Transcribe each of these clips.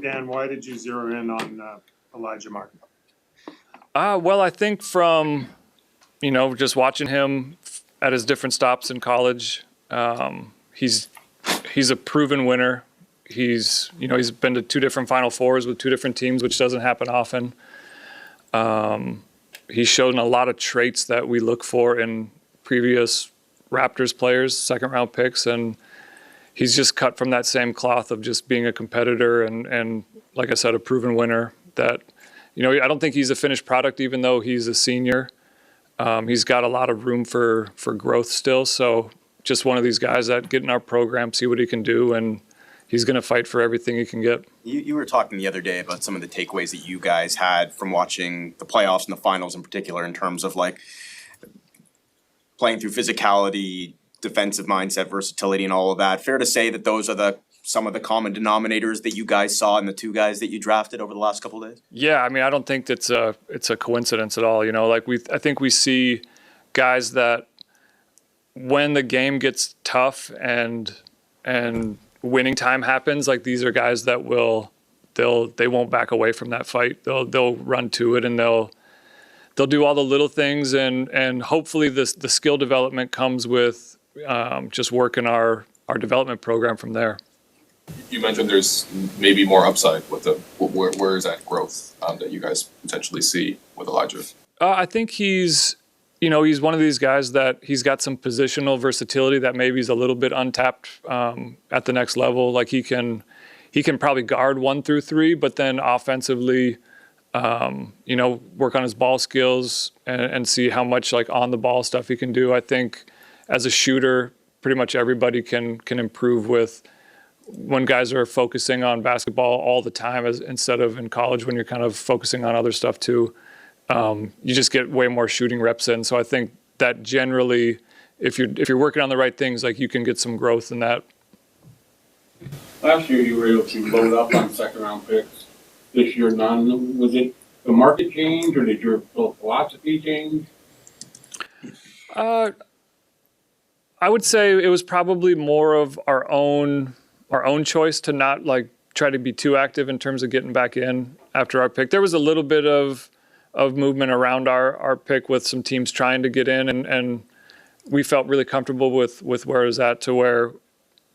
Dan, why did you zero in on Elijah Martin? Well, I think from, just watching him at his different stops in college, he's a proven winner. He's been to 2 different Final Fours with 2 different teams, which doesn't happen often. He's shown a lot of traits that we look for in previous Raptors players, second-round picks, and he's just cut from that same cloth of just being a competitor and like I said, a proven winner. That, I don't think he's a finished product, even though he's a senior. He's got a lot of room for growth still. So just one of these guys that get in our program, see what he can do, and he's going to fight for everything he can get. You were talking the other day about some of the takeaways that you guys had from watching the playoffs and the finals in particular, in terms of like playing through physicality, defensive mindset, versatility, and all of that. Fair to say that those are some of the common denominators that you guys saw in the 2 guys that you drafted over the last couple of days? Yeah, I mean, I don't think it's a coincidence at all. I think we see guys that when the game gets tough and winning time happens, like these are guys that they won't back away from that fight. They'll run to it, and they'll do all the little things, and hopefully the skill development comes with just working our development program from there. You mentioned there's maybe more upside with where is that growth that you guys potentially see with Elijah? I think he's one of these guys that he's got some positional versatility that maybe is a little bit untapped at the next level. Like he can probably guard 1 through 3, but then offensively, work on his ball skills and see how much like on the ball stuff he can do. I think as a shooter, pretty much everybody can improve with when guys are focusing on basketball all the time, instead of in college when you're kind of focusing on other stuff too. You just get way more shooting reps in. So I think that generally, if you're working on the right things, like you can get some growth in that. Last year you were able to load up on 2nd-round picks. This year none. Was it the market change, or did your philosophy change? I would say it was probably more of our own choice to not like try to be too active in terms of getting back in after our pick. There was a little bit of movement around our pick with some teams trying to get in, and we felt really comfortable with where it was at, to where,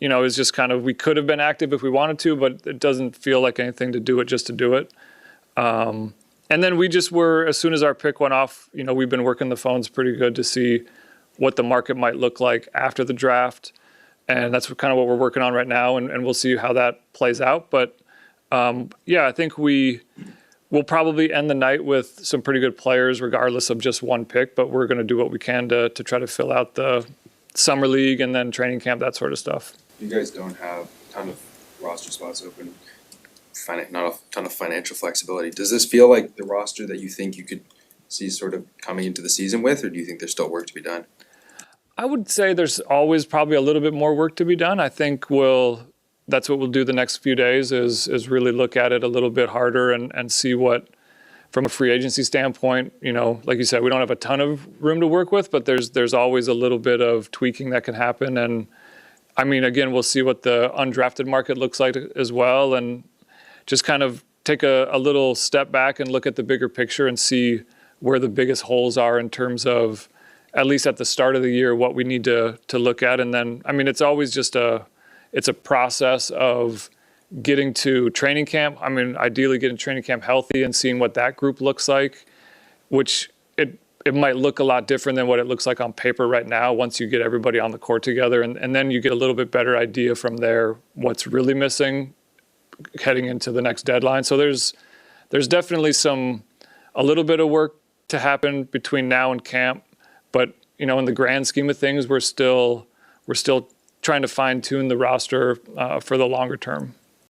it was just kind of, we could have been active if we wanted to, but it doesn't feel like anything to do it just to do it. And then we just were, as soon as our pick went off, we've been working the phones pretty good to see what the market might look like after the draft. And that's kind of what we're working on right now, and we'll see how that plays out. But I think we'll probably end the night with some pretty good players, regardless of just one pick. But we're going to do what we can to try to fill out the summer league and then training camp, that sort of stuff. You guys don't have a ton of roster spots open, not a ton of financial flexibility. Does this feel like the roster that you think you could see sort of coming into the season with, or do you think there's still work to be done? I would say there's always probably a little bit more work to be done. I think that's what we'll do the next few days is really look at it a little bit harder and see what, from a free agency standpoint, like you said, we don't have a ton of room to work with, but there's always a little bit of tweaking that can happen. And I mean, again, we'll see what the undrafted market looks like as well, and just kind of take a little step back and look at the bigger picture and see where the biggest holes are in terms of, at least at the start of the year, what we need to look at. And then, I mean, it's always just it's a process of getting to training camp. I mean, ideally getting training camp healthy and seeing what that group looks like, which it might look a lot different than what it looks like on paper right now once you get everybody on the court together. And then you get a little bit better idea from there what's really missing heading into the next deadline. So there's definitely a little bit of work to happen between now and camp. But, in the grand scheme of things, we're still trying to fine tune the roster for the longer term.